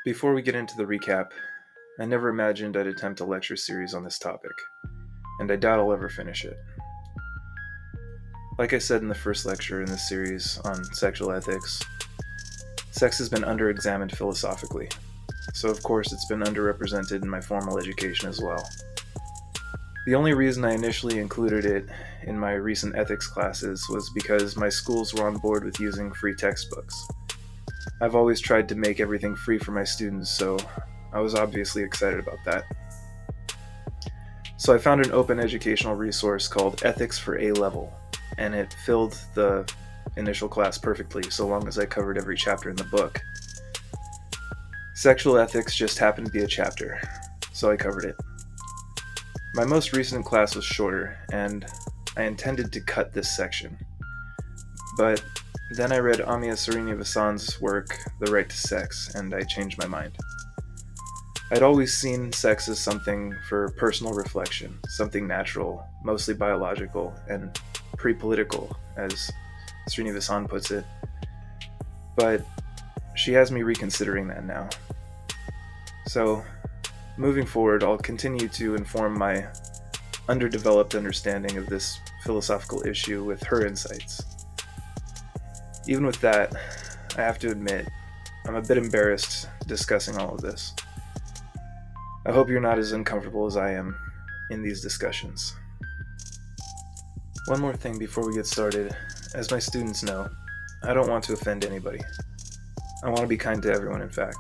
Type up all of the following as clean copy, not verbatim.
Before we get into the recap, I never imagined I'd attempt a lecture series on this topic, and I doubt I'll ever finish it. Like I said in the first lecture in this series on sexual ethics, sex has been under-examined philosophically, so of course it's been underrepresented in my formal education as well. The only reason I initially included it in my recent ethics classes was because my schools were on board with using free textbooks. I've always tried to make everything free for my students, so I was obviously excited about that. So I found an open educational resource called Ethics for A-Level, and it filled the initial class perfectly so long as I covered every chapter in the book. Sexual ethics just happened to be a chapter, so I covered it. My most recent class was shorter, and I intended to cut this section. But then I read Amia Srinivasan's work, The Right to Sex, and I changed my mind. I'd always seen sex as something for personal reflection, something natural, mostly biological, and pre-political, as Srinivasan puts it. But she has me reconsidering that now. So, moving forward, I'll continue to inform my underdeveloped understanding of this philosophical issue with her insights. Even with that, I have to admit, I'm a bit embarrassed discussing all of this. I hope you're not as uncomfortable as I am in these discussions. One more thing before we get started. As my students know, I don't want to offend anybody. I want to be kind to everyone, in fact.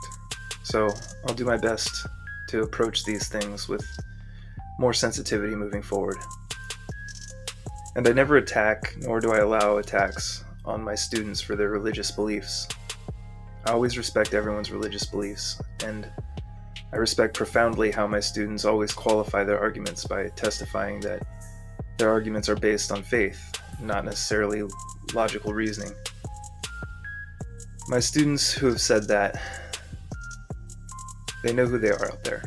So I'll do my best to approach these things with more sensitivity moving forward. And I never attack, nor do I allow attacks on my students for their religious beliefs. I always respect everyone's religious beliefs, and I respect profoundly how my students always qualify their arguments by testifying that their arguments are based on faith, not necessarily logical reasoning. My students who have said that, they know who they are out there.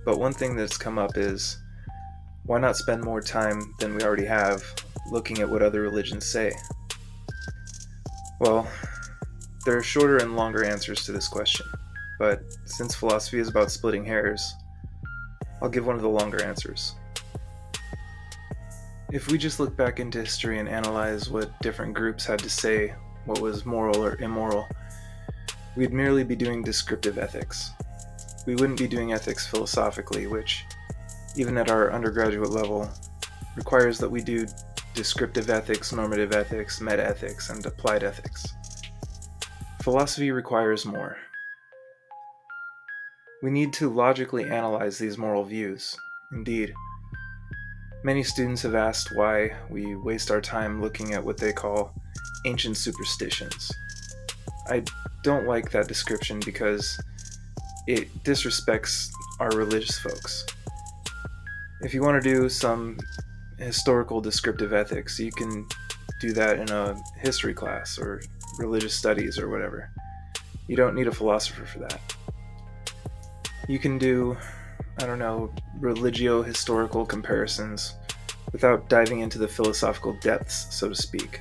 But one thing that's come up is, why not spend more time than we already have looking at what other religions say? Well, there are shorter and longer answers to this question, but since philosophy is about splitting hairs, I'll give one of the longer answers. If we just look back into history and analyze what different groups had to say what was moral or immoral, we'd merely be doing descriptive ethics. We wouldn't be doing ethics philosophically, which, even at our undergraduate level, requires that we do descriptive ethics, normative ethics, meta-ethics, and applied ethics. Philosophy requires more. We need to logically analyze these moral views. Indeed, many students have asked why we waste our time looking at what they call ancient superstitions. I don't like that description because it disrespects our religious folks. If you want to do some historical descriptive ethics, you can do that in a history class or religious studies or whatever. You don't need a philosopher for that. You can do, religio-historical comparisons without diving into the philosophical depths, so to speak.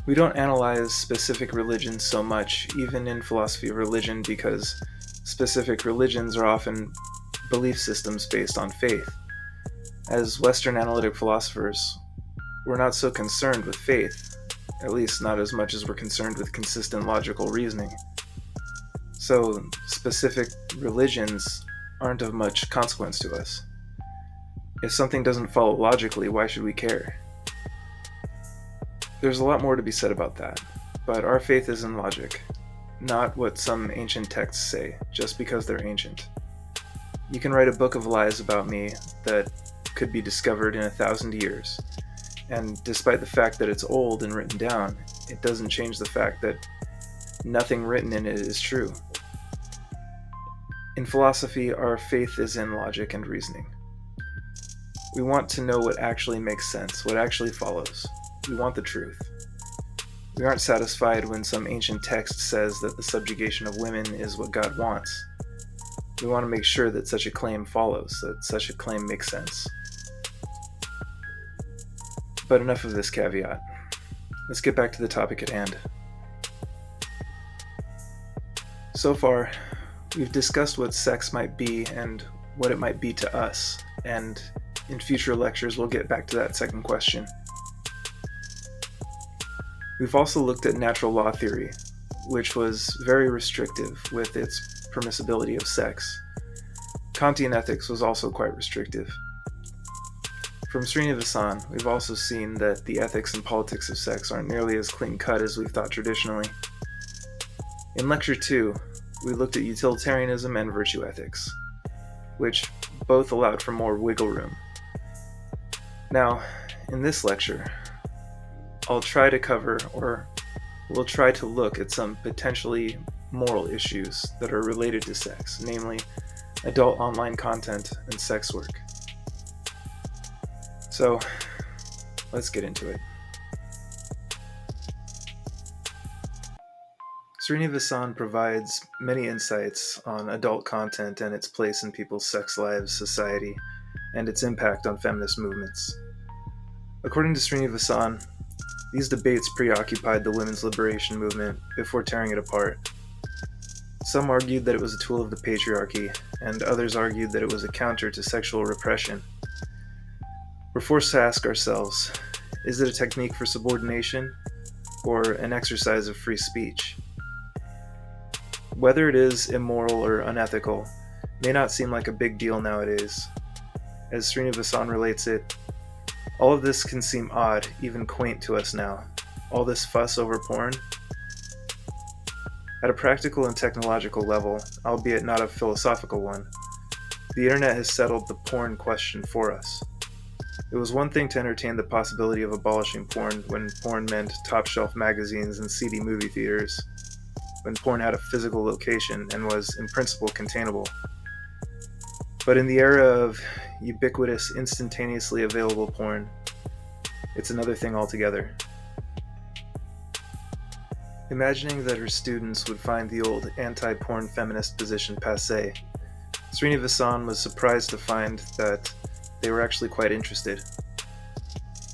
We don't analyze specific religions so much, even in philosophy of religion, because specific religions are often belief systems based on faith. As Western analytic philosophers, we're not so concerned with faith, at least not as much as we're concerned with consistent logical reasoning. So, specific religions aren't of much consequence to us. If something doesn't follow logically, why should we care? There's a lot more to be said about that, but our faith is in logic, not what some ancient texts say, just because they're ancient. You can write a book of lies about me that could be discovered in 1,000 years, and despite the fact that it's old and written down, it doesn't change the fact that nothing written in it is true. In philosophy, our faith is in logic and reasoning. We want to know what actually makes sense, what actually follows. We want the truth. We aren't satisfied when some ancient text says that the subjugation of women is what God wants. We want to make sure that such a claim follows, that such a claim makes sense. But enough of this caveat. Let's get back to the topic at hand. So far, we've discussed what sex might be and what it might be to us, and in future lectures we'll get back to that second question. We've also looked at natural law theory, which was very restrictive with its permissibility of sex. Kantian ethics was also quite restrictive. From Srinivasan, we've also seen that the ethics and politics of sex aren't nearly as clean-cut as we've thought traditionally. In Lecture 2, we looked at utilitarianism and virtue ethics, which both allowed for more wiggle room. Now, in this lecture, we'll try to look at some potentially moral issues that are related to sex, namely adult online content and sex work. So, let's get into it. Srinivasan provides many insights on adult content and its place in people's sex lives, society, and its impact on feminist movements. According to Srinivasan, these debates preoccupied the women's liberation movement before tearing it apart. Some argued that it was a tool of the patriarchy, and others argued that it was a counter to sexual repression. We're forced to ask ourselves, is it a technique for subordination, or an exercise of free speech? Whether it is immoral or unethical may not seem like a big deal nowadays. As Srinivasan relates it, all of this can seem odd, even quaint to us now. All this fuss over porn. At a practical and technological level, albeit not a philosophical one, the internet has settled the porn question for us. It was one thing to entertain the possibility of abolishing porn when porn meant top-shelf magazines and seedy movie theaters, when porn had a physical location and was, in principle, containable. But in the era of ubiquitous, instantaneously available porn, it's another thing altogether. Imagining that her students would find the old anti-porn feminist position passé, Srinivasan was surprised to find that they were actually quite interested.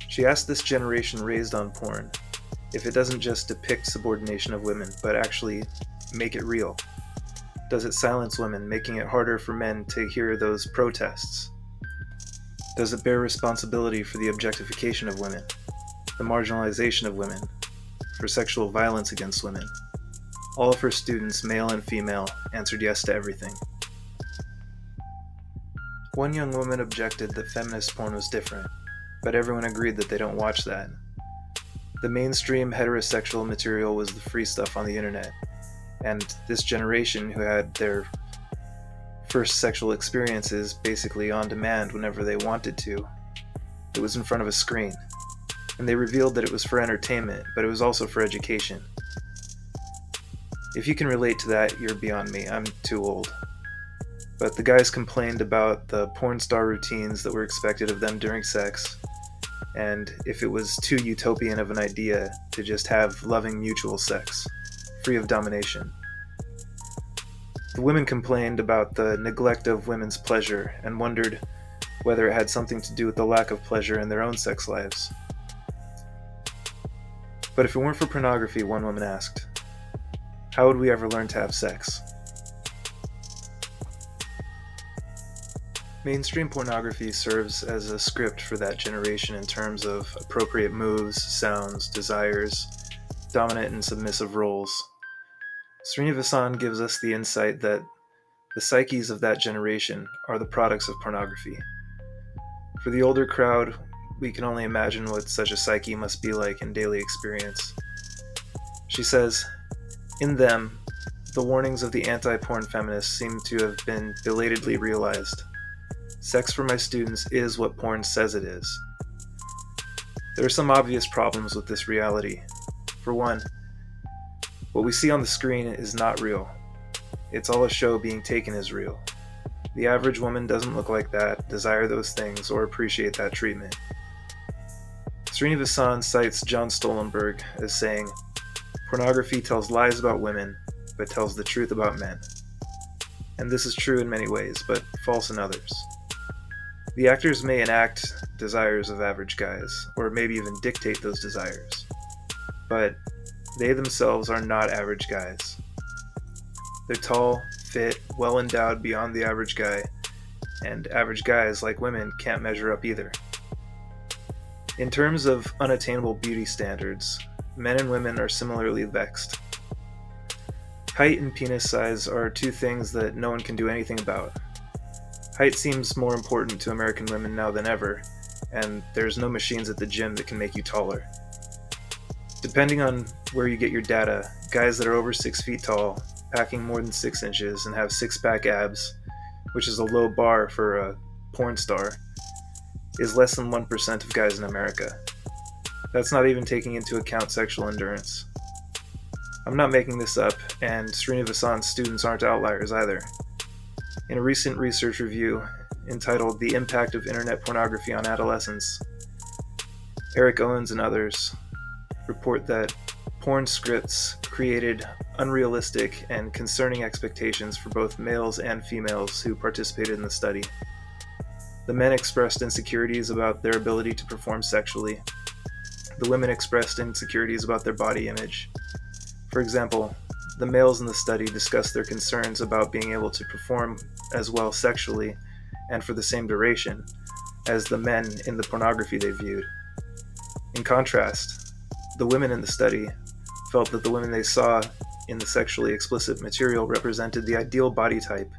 She asked this generation raised on porn if it doesn't just depict subordination of women, but actually make it real. Does it silence women, making it harder for men to hear those protests? Does it bear responsibility for the objectification of women, the marginalization of women, for sexual violence against women? All of her students, male and female, answered yes to everything. One young woman objected that feminist porn was different, but everyone agreed that they don't watch that. The mainstream heterosexual material was the free stuff on the internet, and this generation who had their first sexual experiences basically on demand whenever they wanted to, it was in front of a screen, and they revealed that it was for entertainment, but it was also for education. If you can relate to that, you're beyond me. I'm too old. But the guys complained about the porn star routines that were expected of them during sex, and if it was too utopian of an idea to just have loving mutual sex, free of domination. The women complained about the neglect of women's pleasure and wondered whether it had something to do with the lack of pleasure in their own sex lives. But if it weren't for pornography, one woman asked, how would we ever learn to have sex? Mainstream pornography serves as a script for that generation in terms of appropriate moves, sounds, desires, dominant and submissive roles. Srinivasan gives us the insight that the psyches of that generation are the products of pornography. For the older crowd, we can only imagine what such a psyche must be like in daily experience. She says, in them, the warnings of the anti-porn feminists seem to have been belatedly realized. Sex for my students is what porn says it is. There are some obvious problems with this reality. For one, what we see on the screen is not real. It's all a show being taken as real. The average woman doesn't look like that, desire those things, or appreciate that treatment. Srinivasan cites John Stoltenberg as saying, pornography tells lies about women, but tells the truth about men. And this is true in many ways, but false in others. The actors may enact desires of average guys, or maybe even dictate those desires, but they themselves are not average guys. They're tall, fit, well endowed beyond the average guy, and average guys, like women, can't measure up either. In terms of unattainable beauty standards, men and women are similarly vexed. Height and penis size are two things that no one can do anything about. Height seems more important to American women now than ever, and there's no machines at the gym that can make you taller. Depending on where you get your data, guys that are over 6 feet tall, packing more than 6 inches, and have six-pack abs, which is a low bar for a porn star, is less than 1% of guys in America. That's not even taking into account sexual endurance. I'm not making this up, and Srinivasan's students aren't outliers either. In a recent research review entitled The Impact of Internet Pornography on Adolescents, Eric Owens and others report that porn scripts created unrealistic and concerning expectations for both males and females who participated in the study. The men expressed insecurities about their ability to perform sexually. The women expressed insecurities about their body image. For example, the males in the study discussed their concerns about being able to perform as well sexually and for the same duration as the men in the pornography they viewed. In contrast, the women in the study felt that the women they saw in the sexually explicit material represented the ideal body type.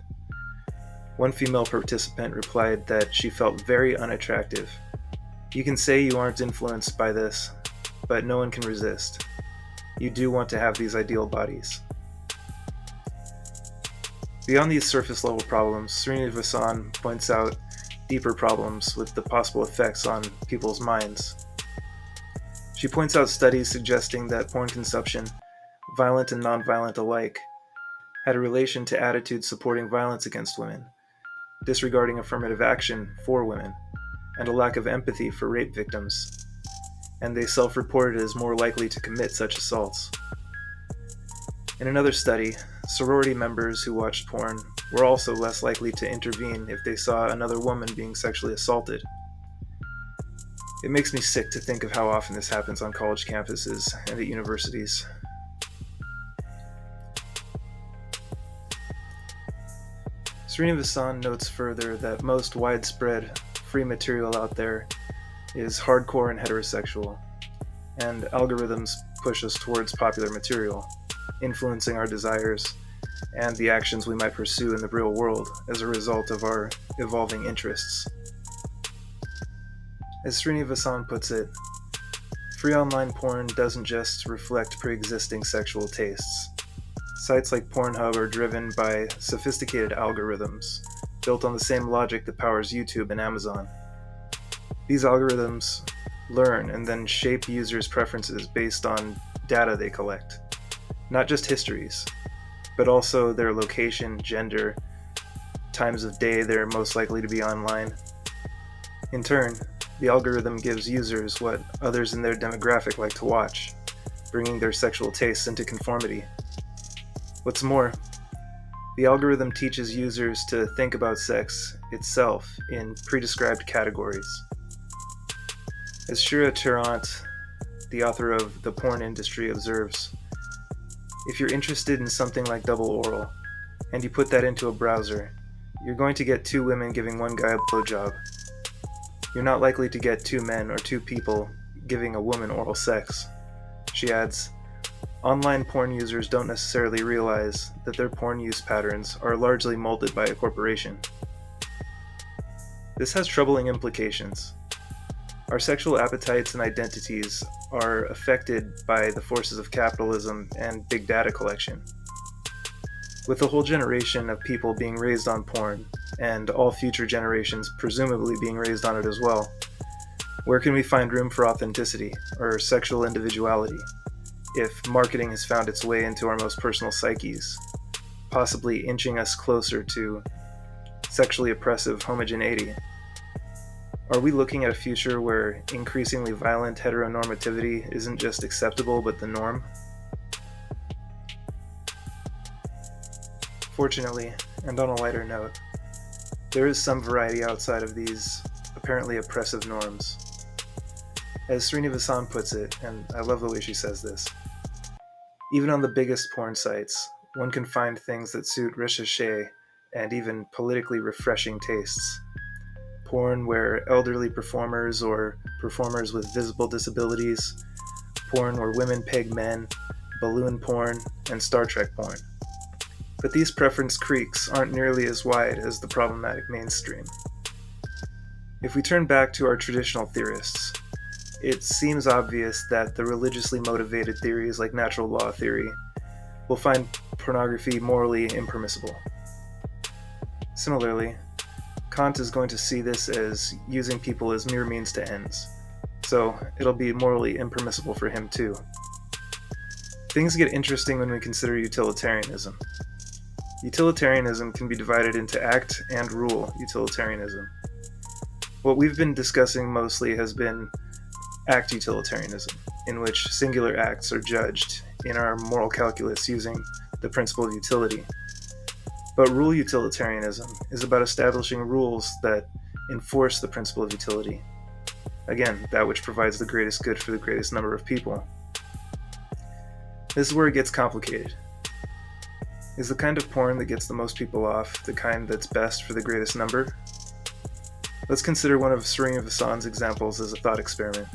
One female participant replied that she felt very unattractive. You can say you aren't influenced by this, but no one can resist. You do want to have these ideal bodies. Beyond these surface level problems, Srinivasan points out deeper problems with the possible effects on people's minds. She points out studies suggesting that porn consumption, violent and nonviolent alike, had a relation to attitudes supporting violence against women, disregarding affirmative action for women, and a lack of empathy for rape victims, and they self-reported as more likely to commit such assaults. In another study, sorority members who watched porn were also less likely to intervene if they saw another woman being sexually assaulted. It makes me sick to think of how often this happens on college campuses and at universities. Srinivasan notes further that most widespread free material out there is hardcore and heterosexual, and algorithms push us towards popular material, influencing our desires and the actions we might pursue in the real world as a result of our evolving interests. As Srinivasan puts it, free online porn doesn't just reflect pre-existing sexual tastes. Sites like Pornhub are driven by sophisticated algorithms built on the same logic that powers YouTube and Amazon. These algorithms learn and then shape users' preferences based on data they collect, not just histories, but also their location, gender, times of day they're most likely to be online. In turn, the algorithm gives users what others in their demographic like to watch, bringing their sexual tastes into conformity. What's more, the algorithm teaches users to think about sex itself in prescribed categories. As Shira Tarrant, the author of The Porn Industry, observes, if you're interested in something like double oral, and you put that into a browser, you're going to get 2 women giving one guy a blowjob. You're not likely to get 2 men or 2 people giving a woman oral sex. She adds, online porn users don't necessarily realize that their porn use patterns are largely molded by a corporation. This has troubling implications. Our sexual appetites and identities are affected by the forces of capitalism and big data collection. With a whole generation of people being raised on porn, and all future generations presumably being raised on it as well, where can we find room for authenticity or sexual individuality if marketing has found its way into our most personal psyches, possibly inching us closer to sexually oppressive homogeneity? Are we looking at a future where increasingly violent heteronormativity isn't just acceptable but the norm? Fortunately, and on a lighter note, there is some variety outside of these apparently oppressive norms. As Srinivasan puts it, and I love the way she says this, even on the biggest porn sites, one can find things that suit recherche and even politically refreshing tastes. Porn where elderly performers or performers with visible disabilities, porn where women peg men, balloon porn, and Star Trek porn. But these preference creeks aren't nearly as wide as the problematic mainstream. If we turn back to our traditional theorists, it seems obvious that the religiously motivated theories like natural law theory will find pornography morally impermissible. Similarly, Kant is going to see this as using people as mere means to ends, so it'll be morally impermissible for him too. Things get interesting when we consider utilitarianism. Utilitarianism can be divided into act and rule utilitarianism. What we've been discussing mostly has been act utilitarianism, in which singular acts are judged in our moral calculus using the principle of utility. But rule utilitarianism is about establishing rules that enforce the principle of utility. Again, that which provides the greatest good for the greatest number of people. This is where it gets complicated. Is the kind of porn that gets the most people off the kind that's best for the greatest number? Let's consider one of Srinivasan's examples as a thought experiment.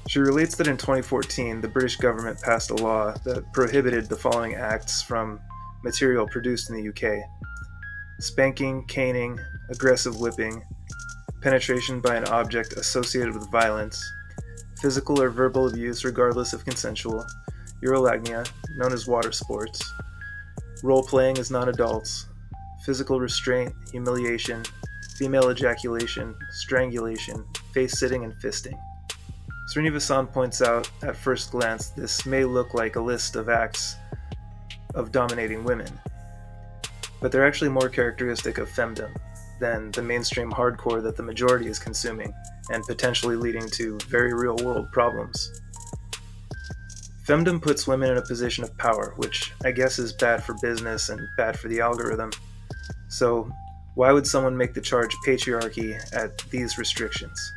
She relates that in 2014, the British government passed a law that prohibited the following acts from material produced in the UK: spanking, caning, aggressive whipping, penetration by an object associated with violence, physical or verbal abuse regardless of consensual, urolagnia, known as water sports, role-playing as non-adults, physical restraint, humiliation, female ejaculation, strangulation, face-sitting, and fisting. Srinivasan points out, at first glance, this may look like a list of acts of dominating women, but they're actually more characteristic of femdom than the mainstream hardcore that the majority is consuming, and potentially leading to very real-world problems. Femdom puts women in a position of power, which I guess is bad for business and bad for the algorithm. So why would someone make the charge patriarchy at these restrictions?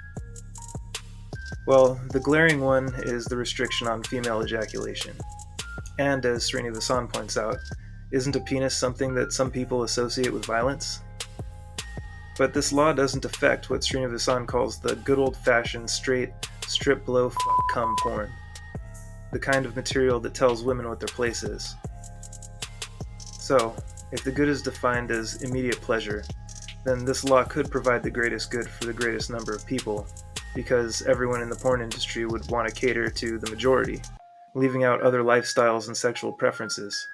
Well, the glaring one is the restriction on female ejaculation. And as Srinivasan points out, isn't a penis something that some people associate with violence? But this law doesn't affect what Srinivasan calls the good old-fashioned straight strip blow fuck cum porn, the kind of material that tells women what their place is. So, if the good is defined as immediate pleasure, then this law could provide the greatest good for the greatest number of people, because everyone in the porn industry would want to cater to the majority, leaving out other lifestyles and sexual preferences.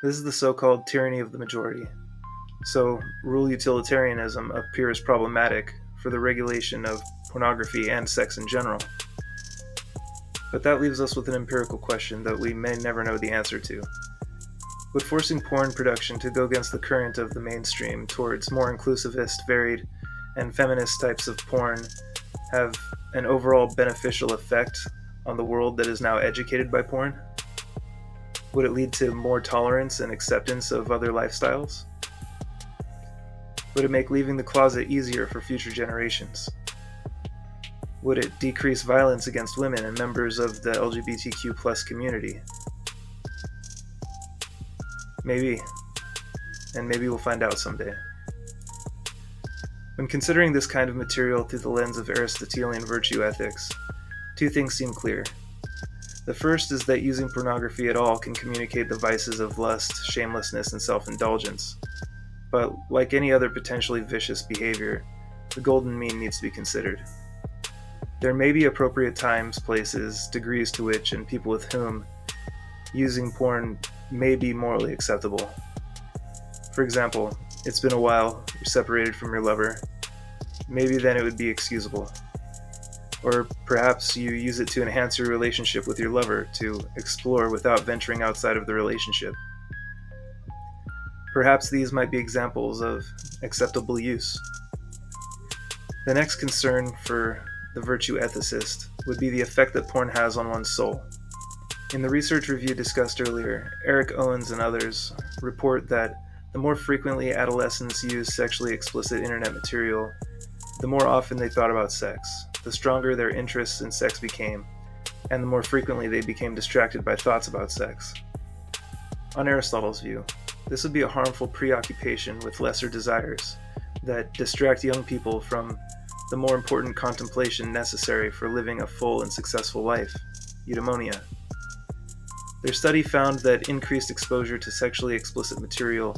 This is the so-called tyranny of the majority. So, rule utilitarianism appears problematic for the regulation of pornography and sex in general. But that leaves us with an empirical question that we may never know the answer to. Would forcing porn production to go against the current of the mainstream towards more inclusivist, varied, and feminist types of porn have an overall beneficial effect on the world that is now educated by porn? Would it lead to more tolerance and acceptance of other lifestyles? Would it make leaving the closet easier for future generations? Would it decrease violence against women and members of the LGBTQ+ community? Maybe. And maybe we'll find out someday. When considering this kind of material through the lens of Aristotelian virtue ethics, two things seem clear. The first is that using pornography at all can communicate the vices of lust, shamelessness, and self-indulgence. But like any other potentially vicious behavior, the golden mean needs to be considered. There may be appropriate times, places, degrees to which, and people with whom, using porn may be morally acceptable. For example, it's been a while, you're separated from your lover. Maybe then it would be excusable. Or perhaps you use it to enhance your relationship with your lover, to explore without venturing outside of the relationship. Perhaps these might be examples of acceptable use. The next concern for the virtue ethicist would be the effect that porn has on one's soul. In the research review discussed earlier, Eric Owens and others report that the more frequently adolescents used sexually explicit internet material, the more often they thought about sex, the stronger their interests in sex became, and the more frequently they became distracted by thoughts about sex. On Aristotle's view, this would be a harmful preoccupation with lesser desires that distract young people from the more important contemplation necessary for living a full and successful life, eudaimonia. Their study found that increased exposure to sexually explicit material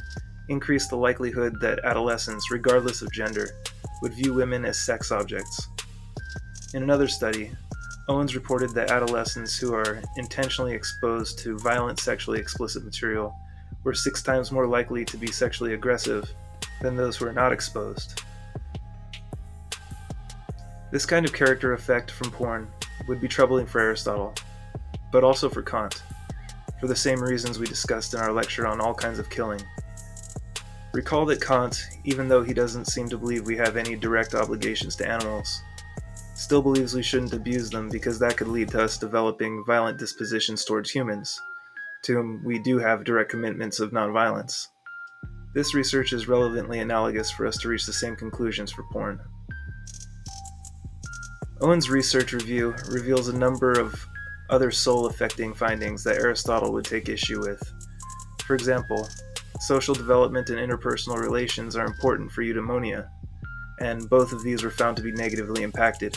increased the likelihood that adolescents, regardless of gender, would view women as sex objects. In another study, Owens reported that adolescents who are intentionally exposed to violent sexually explicit material were 6 times more likely to be sexually aggressive than those who are not exposed. This kind of character effect from porn would be troubling for Aristotle, but also for Kant, for the same reasons we discussed in our lecture on all kinds of killing. Recall that Kant, even though he doesn't seem to believe we have any direct obligations to animals, still believes we shouldn't abuse them because that could lead to us developing violent dispositions towards humans, to whom we do have direct commitments of nonviolence. This research is relevantly analogous for us to reach the same conclusions for porn. Owens' research review reveals a number of other soul-affecting findings that Aristotle would take issue with. For example, social development and interpersonal relations are important for eudaimonia, and both of these were found to be negatively impacted.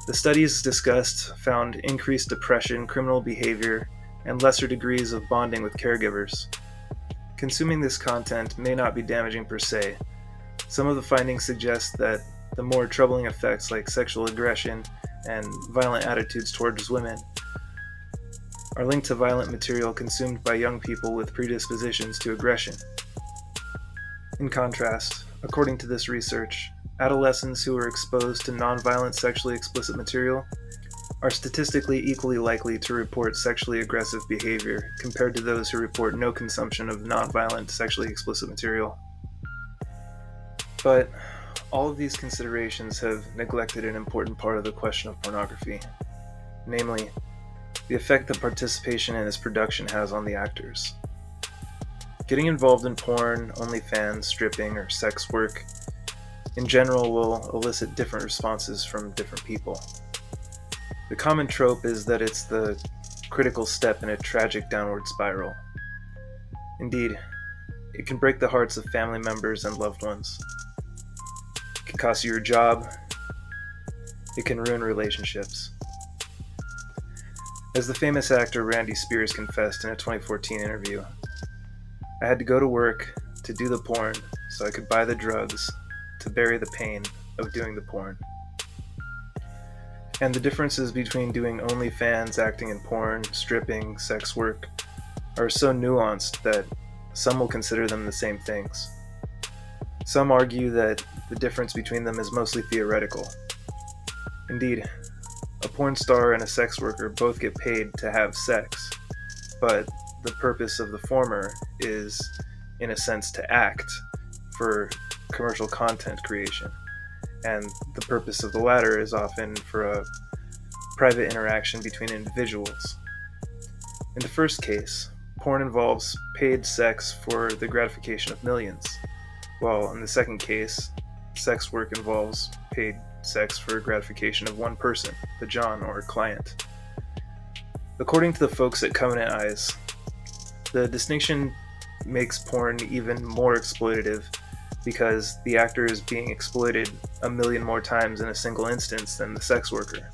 The studies discussed found increased depression, criminal behavior, and lesser degrees of bonding with caregivers. Consuming this content may not be damaging per se. Some of the findings suggest that the more troubling effects like sexual aggression and violent attitudes towards women are linked to violent material consumed by young people with predispositions to aggression. In contrast, according to this research, adolescents who are exposed to nonviolent sexually explicit material are statistically equally likely to report sexually aggressive behavior compared to those who report no consumption of nonviolent sexually explicit material. But all of these considerations have neglected an important part of the question of pornography, namely, the effect that participation in its production has on the actors. Getting involved in porn, OnlyFans, stripping, or sex work in general will elicit different responses from different people. The common trope is that it's the critical step in a tragic downward spiral. Indeed, it can break the hearts of family members and loved ones. It can cost you your job. It can ruin relationships. As the famous actor Randy Spears confessed in a 2014 interview, I had to go to work to do the porn so I could buy the drugs to bury the pain of doing the porn. And the differences between doing OnlyFans, acting in porn, stripping, sex work are so nuanced that some will consider them the same things. Some argue that the difference between them is mostly theoretical. Indeed, a porn star and a sex worker both get paid to have sex, but the purpose of the former is, in a sense, to act for commercial content creation, and the purpose of the latter is often for a private interaction between individuals. In the first case, porn involves paid sex for the gratification of millions, while in the second case, sex work involves paid sex for gratification of one person, the John or client. According to the folks at Covenant Eyes, the distinction makes porn even more exploitative because the actor is being exploited 1 million more times in a single instance than the sex worker,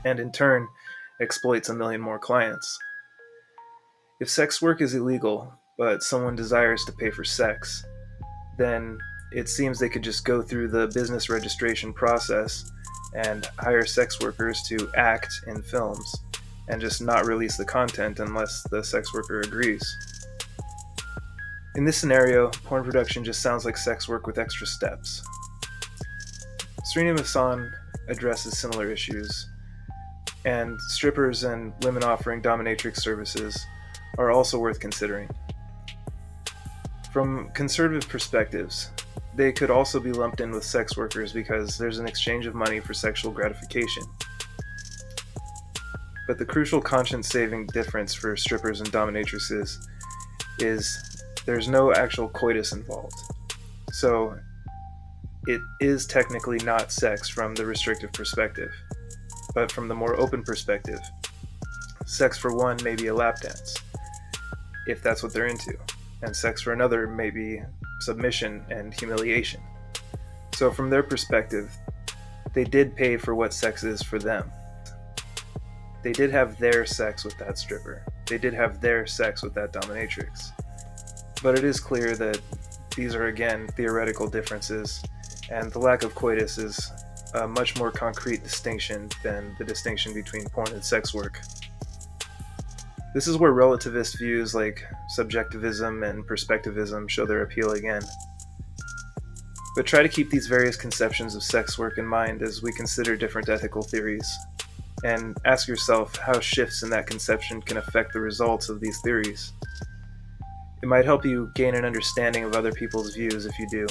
and in turn exploits 1 million more clients. If sex work is illegal, but someone desires to pay for sex, then it seems they could just go through the business registration process and hire sex workers to act in films and just not release the content unless the sex worker agrees. In this scenario, porn production just sounds like sex work with extra steps. Srinivasan addresses similar issues, and strippers and women offering dominatrix services are also worth considering. From conservative perspectives, they could also be lumped in with sex workers because there's an exchange of money for sexual gratification. But the crucial conscience-saving difference for strippers and dominatrixes is there's no actual coitus involved. So it is technically not sex from the restrictive perspective, but from the more open perspective, sex for one may be a lap dance. if that's what they're into, and sex for another may be submission and humiliation. So from their perspective, they did pay for what sex is for them. They did have their sex with that stripper. They did have their sex with that dominatrix. But it is clear that these are, again, theoretical differences, and the lack of coitus is a much more concrete distinction than the distinction between porn and sex work. This is where relativist views like subjectivism and perspectivism show their appeal again. But try to keep these various conceptions of sex work in mind as we consider different ethical theories, and ask yourself how shifts in that conception can affect the results of these theories. It might help you gain an understanding of other people's views if you do.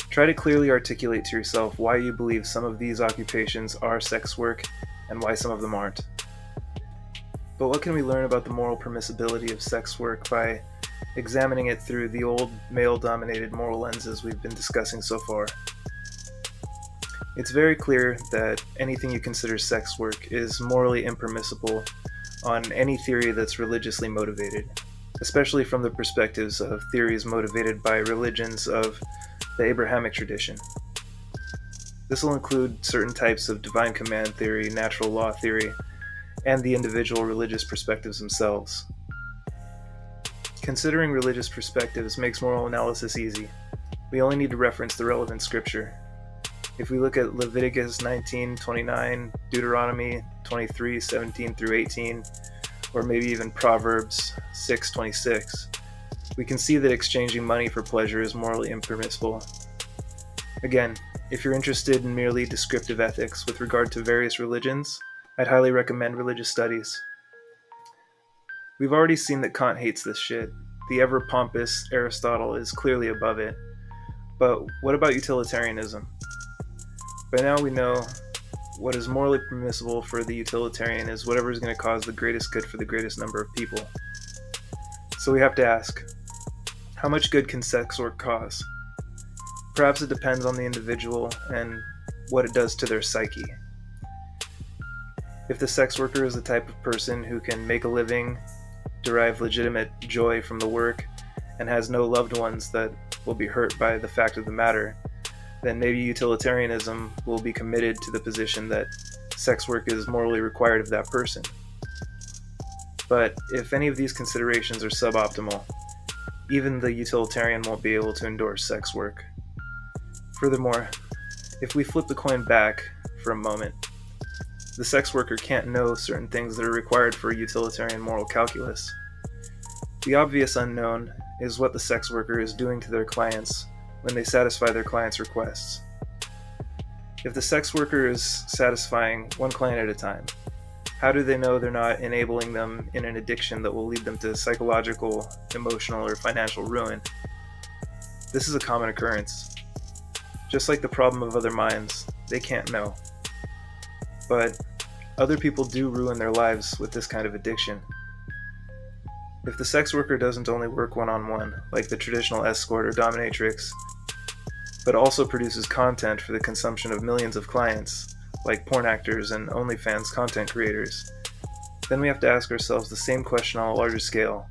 Try to clearly articulate to yourself why you believe some of these occupations are sex work and why some of them aren't. But what can we learn about the moral permissibility of sex work by examining it through the old male-dominated moral lenses we've been discussing so far? It's very clear that anything you consider sex work is morally impermissible on any theory that's religiously motivated, especially from the perspectives of theories motivated by religions of the Abrahamic tradition. This will include certain types of divine command theory, natural law theory, and the individual religious perspectives themselves. Considering religious perspectives makes moral analysis easy. We only need to reference the relevant scripture. If we look at Leviticus 19:29, Deuteronomy 23:17 through 18, or maybe even Proverbs 6:26, we can see that exchanging money for pleasure is morally impermissible. Again, if you're interested in merely descriptive ethics with regard to various religions, I'd highly recommend religious studies. We've already seen that Kant hates this shit. The ever-pompous Aristotle is clearly above it. But what about utilitarianism? By now we know what is morally permissible for the utilitarian is whatever is going to cause the greatest good for the greatest number of people. So we have to ask, how much good can sex work cause? Perhaps it depends on the individual and what it does to their psyche. If the sex worker is the type of person who can make a living, derive legitimate joy from the work, and has no loved ones that will be hurt by the fact of the matter, then maybe utilitarianism will be committed to the position that sex work is morally required of that person. But if any of these considerations are suboptimal, even the utilitarian won't be able to endorse sex work. Furthermore, if we flip the coin back for a moment, the sex worker can't know certain things that are required for utilitarian moral calculus. The obvious unknown is what the sex worker is doing to their clients when they satisfy their clients' requests. If the sex worker is satisfying one client at a time, how do they know they're not enabling them in an addiction that will lead them to psychological, emotional, or financial ruin? This is a common occurrence. Just like the problem of other minds, they can't know. But other people do ruin their lives with this kind of addiction. If the sex worker doesn't only work one-on-one, like the traditional escort or dominatrix, but also produces content for the consumption of millions of clients, like porn actors and OnlyFans content creators, then we have to ask ourselves the same question on a larger scale.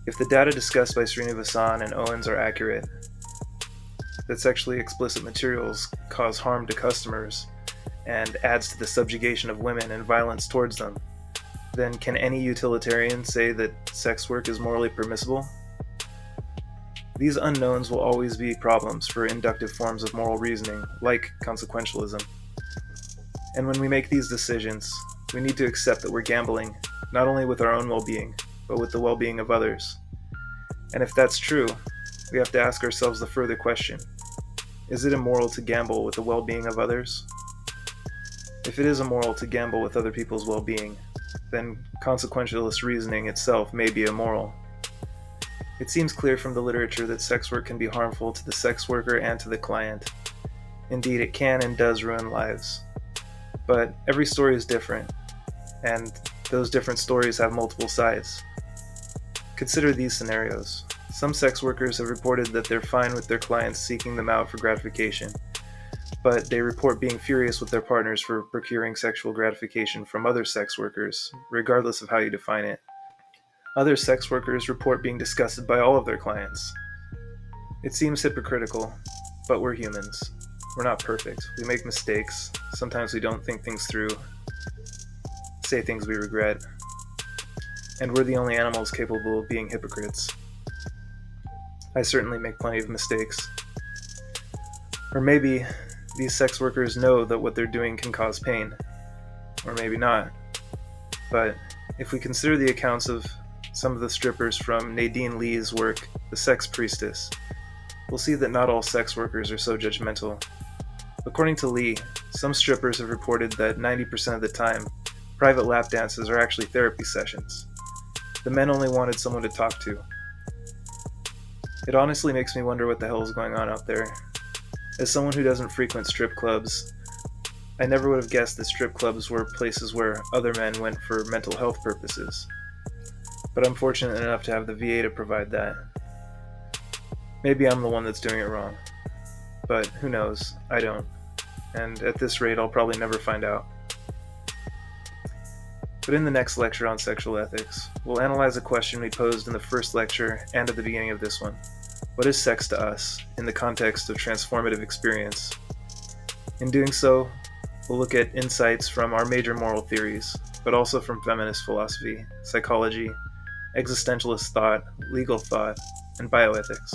If the data discussed by Srinivasan and Owens are accurate, that sexually explicit materials cause harm to customers and adds to the subjugation of women and violence towards them, then can any utilitarian say that sex work is morally permissible? These unknowns will always be problems for inductive forms of moral reasoning, like consequentialism. And when we make these decisions, we need to accept that we're gambling, not only with our own well-being, but with the well-being of others. And if that's true, we have to ask ourselves the further question: is it immoral to gamble with the well-being of others? If it is immoral to gamble with other people's well-being, then consequentialist reasoning itself may be immoral. It seems clear from the literature that sex work can be harmful to the sex worker and to the client. Indeed, it can and does ruin lives. But every story is different, and those different stories have multiple sides. Consider these scenarios. Some sex workers have reported that they're fine with their clients seeking them out for gratification, but they report being furious with their partners for procuring sexual gratification from other sex workers, regardless of how you define it. Other sex workers report being disgusted by all of their clients. It seems hypocritical, but we're humans. We're not perfect. We make mistakes. Sometimes we don't think things through, say things we regret, and we're the only animals capable of being hypocrites. I certainly make plenty of mistakes. Or maybe these sex workers know that what they're doing can cause pain. Or maybe not. But if we consider the accounts of some of the strippers from Nadine Lee's work, The Sex Priestess, we'll see that not all sex workers are so judgmental. According to Lee, some strippers have reported that 90% of the time, private lap dances are actually therapy sessions. The men only wanted someone to talk to. It honestly makes me wonder what the hell is going on out there. As someone who doesn't frequent strip clubs, I never would have guessed that strip clubs were places where other men went for mental health purposes. But I'm fortunate enough to have the VA to provide that. Maybe I'm the one that's doing it wrong. But who knows? I don't. And at this rate, I'll probably never find out. But in the next lecture on sexual ethics, we'll analyze a question we posed in the first lecture and at the beginning of this one. What is sex to us in the context of transformative experience? In doing so, we'll look at insights from our major moral theories, but also from feminist philosophy, psychology, existentialist thought, legal thought, and bioethics.